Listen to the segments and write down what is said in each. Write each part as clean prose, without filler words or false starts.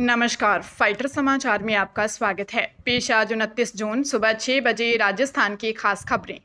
नमस्कार, फाइटर समाचार में आपका स्वागत है। पेश आज 29 जून सुबह 6 बजे राजस्थान की खास खबरें।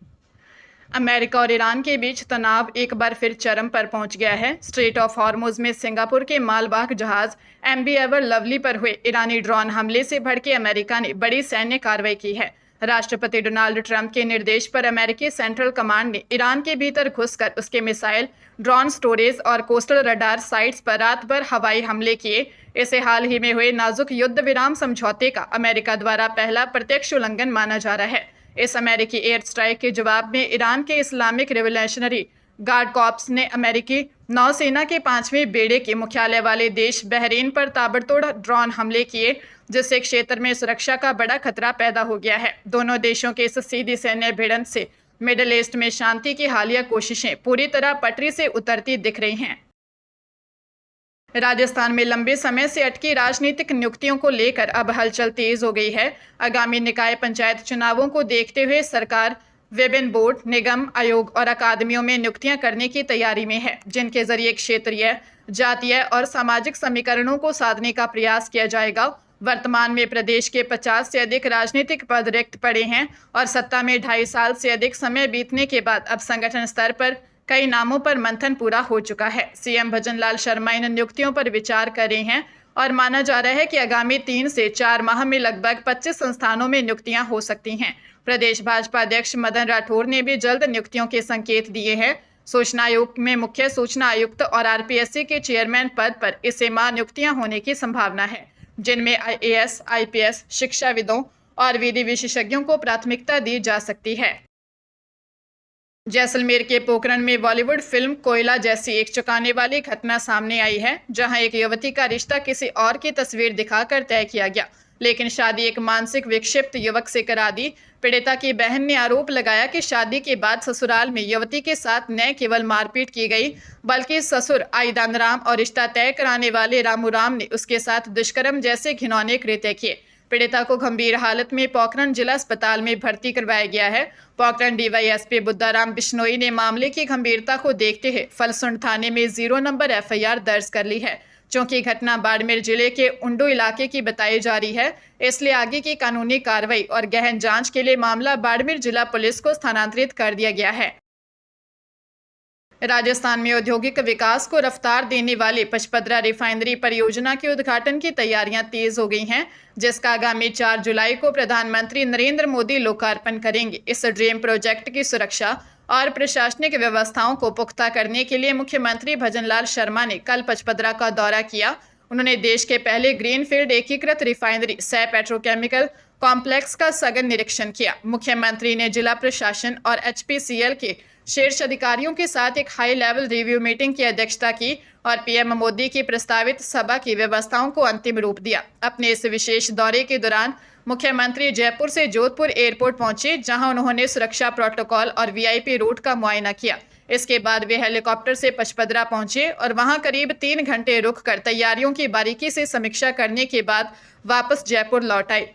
अमेरिका और ईरान के बीच तनाव एक बार फिर चरम पर पहुंच गया है। स्ट्रेट ऑफ हॉर्मुज में सिंगापुर के मालवाहक जहाज MV एवर लवली पर हुए ईरानी ड्रोन हमले से भड़के अमेरिका ने बड़ी सैन्य कार्रवाई की है। राष्ट्रपति डोनाल्ड ट्रंप के निर्देश पर अमेरिकी सेंट्रल कमांड ने ईरान के भीतर घुसकर उसके मिसाइल, ड्रोन स्टोरेज और कोस्टल रडार साइट्स पर रात भर हवाई हमले किए। इसे हाल ही में हुए नाजुक युद्ध विराम समझौते का अमेरिका द्वारा पहला प्रत्यक्ष उल्लंघन माना जा रहा है। इस अमेरिकी एयर स्ट्राइक के जवाब में ईरान के इस्लामिक रिवोल्यूशनरी गार्ड कॉर्प्स ने अमेरिकी नौसेना के 5वें बेड़े के मुख्यालय वाले देश बहरीन पर ताबड़तोड़ ड्रोन हमले किए, जिससे क्षेत्र में सुरक्षा का बड़ा खतरा पैदा हो गया है। दोनों देशों के इस सीधी सैन्य भिड़ंत से मिडिल ईस्ट में शांति की हालिया कोशिशें पूरी तरह पटरी से उतरती दिख रही हैं। राजस्थान में लंबे समय से अटकी राजनीतिक नियुक्तियों को लेकर अब हलचल तेज हो गई है। आगामी निकाय पंचायत चुनावों को देखते हुए सरकार विभिन्न बोर्ड, निगम, आयोग और अकादमियों में नियुक्तियां करने की तैयारी में है, जिनके जरिए क्षेत्रीय, जातीय और सामाजिक समीकरणों को साधने का प्रयास किया जाएगा। वर्तमान में प्रदेश के 50 से अधिक राजनीतिक पद रिक्त पड़े हैं और सत्ता में 2.5 साल से अधिक समय बीतने के बाद अब संगठन स्तर पर कई नामों पर मंथन पूरा हो चुका है। सीएम भजनलाल शर्मा इन नियुक्तियों पर विचार कर रहे हैं और माना जा रहा है कि आगामी 3 से 4 माह में लगभग 25 संस्थानों में नियुक्तियां हो सकती हैं। प्रदेश भाजपा अध्यक्ष मदन राठौर ने भी जल्द नियुक्तियों के संकेत दिए हैं। सूचना आयोग में मुख्य सूचना आयुक्त और RPSC के चेयरमैन पद पर इस माह नियुक्तियां होने की संभावना है, जिनमें IAS, IPS, शिक्षाविदों और विधि विशेषज्ञों को प्राथमिकता दी जा सकती है। जैसलमेर के पोखरण में बॉलीवुड फिल्म कोयला जैसी एक चौंकाने वाली घटना सामने आई है, जहां एक युवती का रिश्ता किसी और की तस्वीर दिखाकर तय किया गया, लेकिन शादी एक मानसिक विक्षिप्त युवक से करा दी। पीड़िता की बहन ने आरोप लगाया कि शादी के बाद ससुराल में युवती के साथ न केवल मारपीट की गई, बल्कि ससुर आईदानराम और रिश्ता तय कराने वाले रामूराम ने उसके साथ दुष्कर्म जैसे घिनौने कृत्य किए। पीड़िता को गंभीर हालत में पोखरण जिला अस्पताल में भर्ती करवाया गया है। पोखरण DYSP बुद्धाराम बिश्नोई ने मामले की गंभीरता को देखते हुए फलसुंड थाने में 0 नंबर FIR दर्ज कर ली है। चूंकि घटना बाड़मेर जिले के उंडू इलाके की बताई जा रही है, इसलिए आगे की कानूनी कार्रवाई और गहन जांच के लिए मामला बाड़मेर जिला पुलिस को स्थानांतरित कर दिया गया है। राजस्थान में औद्योगिक विकास को रफ्तार देने वाली पचपदरा रिफाइनरी परियोजना के उद्घाटन की तैयारियां तेज हो गई हैं, जिसका आगामी 4 जुलाई को प्रधानमंत्री नरेंद्र मोदी लोकार्पण करेंगे। इस ड्रीम प्रोजेक्ट की सुरक्षा और प्रशासनिक व्यवस्थाओं को पुख्ता करने के लिए मुख्यमंत्री भजनलाल शर्मा ने कल पचपदरा का दौरा किया। उन्होंने देश के पहले ग्रीनफील्ड एकीकृत रिफाइनरी सह पेट्रोकेमिकल कॉम्प्लेक्स का सघन निरीक्षण किया। मुख्यमंत्री ने जिला प्रशासन और HPCL के शीर्ष अधिकारियों के साथ एक हाई लेवल रिव्यू मीटिंग की अध्यक्षता की और PM मोदी की प्रस्तावित सभा की व्यवस्थाओं को अंतिम रूप दिया। अपने इस विशेष दौरे के दौरान मुख्यमंत्री जयपुर से जोधपुर एयरपोर्ट पहुंचे, जहां उन्होंने सुरक्षा प्रोटोकॉल और VIP रूट का मुआयना किया। इसके बाद वे हेलीकॉप्टर से पचपदरा पहुंचे और वहां करीब 3 घंटे रुककर तैयारियों की बारीकी से समीक्षा करने के बाद वापस जयपुर लौट आए।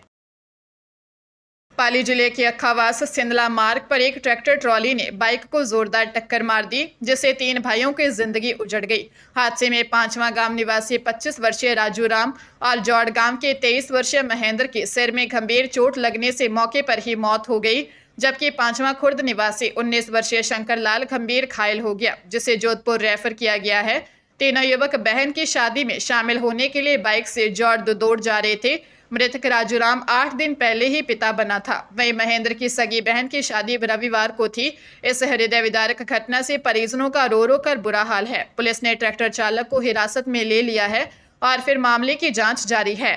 पाली जिले के अखावास सिंदला मार्ग पर एक ट्रैक्टर ट्रॉली ने बाइक को जोरदार टक्कर मार दी, जिससे 3 भाइयों की जिंदगी उजड़ गई। हादसे में 5वां गांव निवासी 25 वर्षीय राजू राम और जौड़ गांव के 23 वर्षीय महेंद्र के सिर में गंभीर चोट लगने से मौके पर ही मौत हो गई, जबकि 5वां खुर्द निवासी 19 वर्षीय शंकर लाल गंभीर घायल हो गया, जिसे जोधपुर रेफर किया गया है। तीनों युवक बहन की शादी में शामिल होने के लिए बाइक से जौड़ दौड़ जा रहे थे। मृतक राजू राम 8 दिन पहले ही पिता बना था। वहीं महेंद्र की सगी बहन की शादी रविवार को थी। इस हृदय विदारक घटना से परिजनों का रो रो कर बुरा हाल है। पुलिस ने ट्रैक्टर चालक को हिरासत में ले लिया है और फिर मामले की जांच जारी है।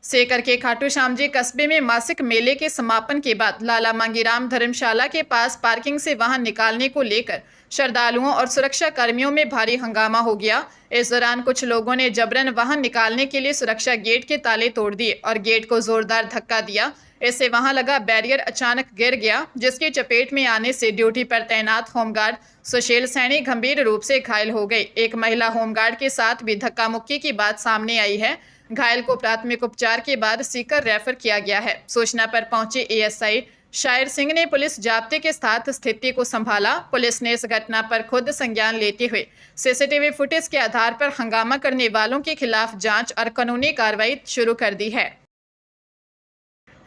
सीकर के खाटू श्याम जी कस्बे में मासिक मेले के समापन के बाद लाला मांगीराम धर्मशाला के पास पार्किंग से वाहन निकालने को लेकर श्रद्धालुओं और सुरक्षा कर्मियों में भारी हंगामा हो गया। इस दौरान कुछ लोगों ने जबरन वाहन निकालने के लिए सुरक्षा गेट के ताले तोड़ दिए और गेट को जोरदार धक्का दिया। इससे वहां लगा बैरियर अचानक गिर गया, जिसकी चपेट में आने से ड्यूटी पर तैनात होमगार्ड सुशील सैनी गंभीर रूप से घायल हो गई। एक महिला होमगार्ड के साथ भी धक्का मुक्की की बात सामने आई है। घायल को प्राथमिक उपचार के बाद सीकर रेफर किया गया है। सूचना पर पहुंचे ASI शायर सिंह ने पुलिस जाब्ते के साथ स्थिति को संभाला। पुलिस ने इस घटना पर खुद संज्ञान लेते हुए सीसीटीवी फुटेज के आधार पर हंगामा करने वालों के खिलाफ जांच और कानूनी कार्रवाई शुरू कर दी है।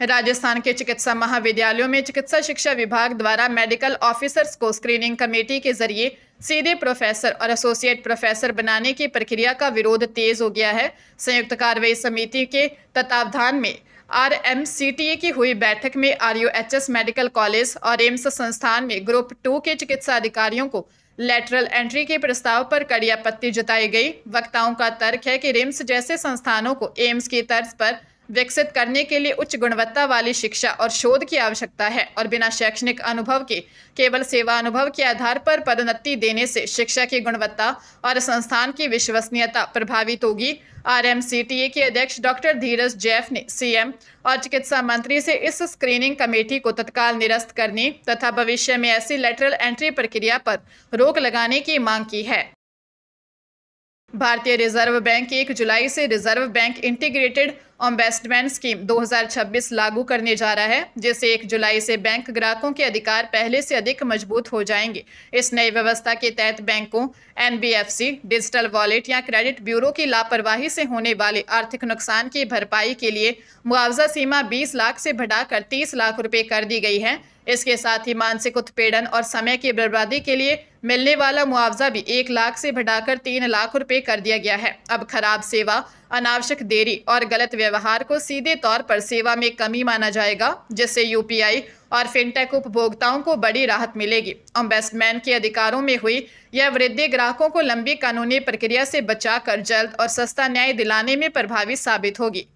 राजस्थान के चिकित्सा महाविद्यालयों में चिकित्सा शिक्षा विभाग द्वारा मेडिकल ऑफिसर्स को स्क्रीनिंग कमेटी के जरिए सीधे प्रोफेसर और एसोसिएट प्रोफेसर बनाने की प्रक्रिया का विरोध तेज हो गया है। संयुक्त कार्रवाई समिति के तत्वावधान में RMCTA की हुई बैठक में RUHS मेडिकल कॉलेज और एम्स संस्थान में ग्रुप 2 के चिकित्सा अधिकारियों को लेटरल एंट्री के प्रस्ताव पर कड़ी आपत्ति जताई गई। वक्ताओं का तर्क है कि रिम्स जैसे संस्थानों को एम्स की तर्ज पर विकसित करने के लिए उच्च गुणवत्ता वाली शिक्षा और शोध की आवश्यकता है और बिना शैक्षणिक अनुभव के केवल सेवा अनुभव के आधार पर पदोन्नति देने से शिक्षा की गुणवत्ता और संस्थान की विश्वसनीयता प्रभावित होगी। RMCTA के अध्यक्ष डॉक्टर धीरज जैफ ने CM और चिकित्सा मंत्री से इस स्क्रीनिंग कमेटी को तत्काल निरस्त करने तथा भविष्य में ऐसी लेटरल एंट्री प्रक्रिया पर रोक लगाने की मांग की है। भारतीय रिजर्व बैंक 1 जुलाई से reserve bank integrated investment scheme 2026 लागू करने जा रहा है, जिससे 1 जुलाई से बैंक ग्राहकों के अधिकार पहले से अधिक मजबूत हो जाएंगे। इस नई व्यवस्था के तहत बैंकों, NBFC, डिजिटल वॉलेट या क्रेडिट ब्यूरो की लापरवाही से होने वाले आर्थिक नुकसान की भरपाई के लिए मुआवजा सीमा 20 लाख से बढ़ाकर 30 लाख रुपए कर दी गई है। इसके साथ ही मानसिक उत्पीड़न और समय की बर्बादी के लिए मिलने वाला मुआवजा भी 1 लाख से बढ़ाकर 3 लाख रुपए कर दिया गया है। अब खराब सेवा, अनावश्यक देरी और गलत व्यवहार को सीधे तौर पर सेवा में कमी माना जाएगा, जिससे UPI और फिनटेक उपभोक्ताओं को बड़ी राहत मिलेगी। इन्वेस्टमेंट के अधिकारों में हुई यह वृद्धि ग्राहकों को लंबी कानूनी प्रक्रिया से बचाकर जल्द और सस्ता न्याय दिलाने में प्रभावी साबित होगी।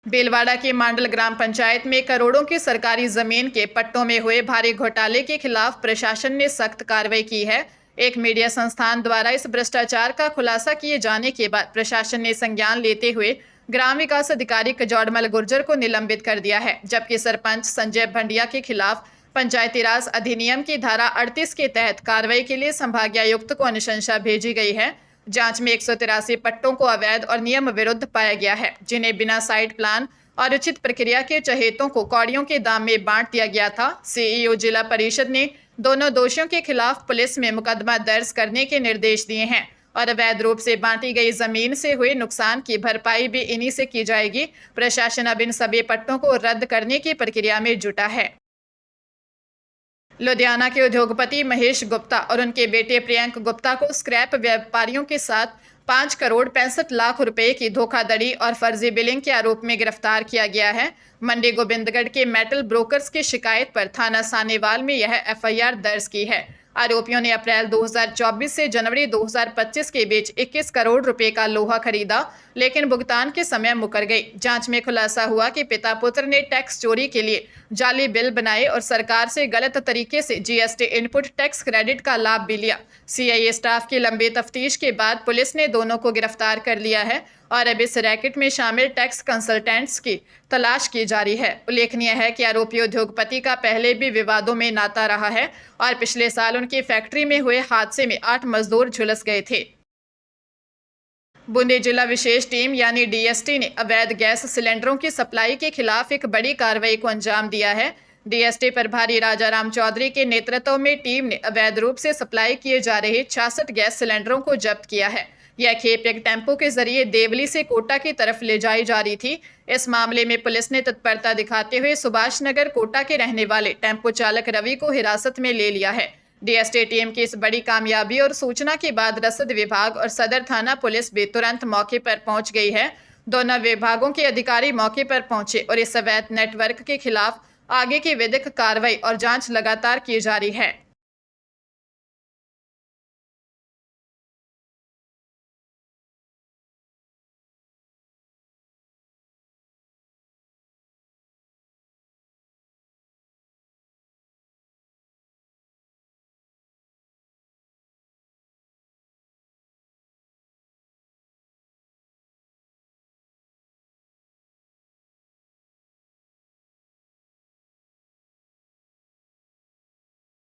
भीलवाड़ा के मांडल ग्राम पंचायत में करोड़ों की सरकारी जमीन के पट्टों में हुए भारी घोटाले के खिलाफ प्रशासन ने सख्त कार्रवाई की है। एक मीडिया संस्थान द्वारा इस भ्रष्टाचार का खुलासा किए जाने के बाद प्रशासन ने संज्ञान लेते हुए ग्राम विकास अधिकारी कजौड़मल गुर्जर को निलंबित कर दिया है, जबकि सरपंच संजय भंडिया के खिलाफ पंचायती राज अधिनियम की धारा 38 के तहत कार्रवाई के लिए संभागायुक्त को अनुशंसा भेजी गई है। जांच में 183 पट्टों को अवैध और नियम विरुद्ध पाया गया है, जिन्हें बिना साइट प्लान और उचित प्रक्रिया के चहेतों को कौड़ियों के दाम में बांट दिया गया था। CEO जिला परिषद ने दोनों दोषियों के खिलाफ पुलिस में मुकदमा दर्ज करने के निर्देश दिए हैं और अवैध रूप से बांटी गई जमीन से हुए नुकसान की भरपाई भी इन्हीं से की जाएगी। प्रशासन अब इन सभी पट्टों को रद्द करने की प्रक्रिया में जुटा है। लुधियाना के उद्योगपति महेश गुप्ता और उनके बेटे प्रियंक गुप्ता को स्क्रैप व्यापारियों के साथ 5 करोड़ 65 लाख रुपए की धोखाधड़ी और फर्जी बिलिंग के आरोप में गिरफ्तार किया गया है। मंडी गोविंदगढ़ के मेटल ब्रोकर्स की शिकायत पर थाना सानेवाल में यह FIR दर्ज की है। आरोपियों ने अप्रैल 2024 से जनवरी 2025 के बीच 21 करोड़ रुपए का लोहा खरीदा, लेकिन भुगतान के समय मुकर गई। जांच में खुलासा हुआ कि पिता पुत्र ने टैक्स चोरी के लिए जाली बिल बनाए और सरकार से गलत तरीके से GST इनपुट टैक्स क्रेडिट का लाभ भी लिया। CIA स्टाफ की लंबी तफ्तीश के बाद पुलिस ने दोनों को गिरफ्तार कर लिया है और अब इस रैकेट में शामिल टैक्स कंसल्टेंट्स की तलाश की जा रही है। उल्लेखनीय है कि आरोपी उद्योगपति का पहले भी विवादों में नाता रहा है और पिछले साल उनकी फैक्ट्री में हुए हादसे में 8 मजदूर झुलस गए थे। बूंदी जिला विशेष टीम यानी DST ने अवैध गैस सिलेंडरों की सप्लाई के खिलाफ एक बड़ी कार्रवाई को अंजाम दिया है। DST प्रभारी राजाराम चौधरी के नेतृत्व में टीम ने अवैध रूप से सप्लाई किए जा रहे 66 गैस सिलेंडरों को जब्त किया है। यह खेप एक टेम्पो के जरिए देवली से कोटा की तरफ ले जाई जा रही थी। इस मामले में पुलिस ने तत्परता दिखाते हुए सुभाष नगर कोटा के रहने वाले टेम्पो चालक रवि को हिरासत में ले लिया है। DST टीम की इस बड़ी कामयाबी और सूचना के बाद रसद विभाग और सदर थाना पुलिस भी तुरंत मौके पर पहुंच गई है। दोनों विभागों के अधिकारी मौके पर पहुंचे और इस अवैध नेटवर्क के खिलाफ आगे की विधिक कार्रवाई और जांच लगातार की जा रही है।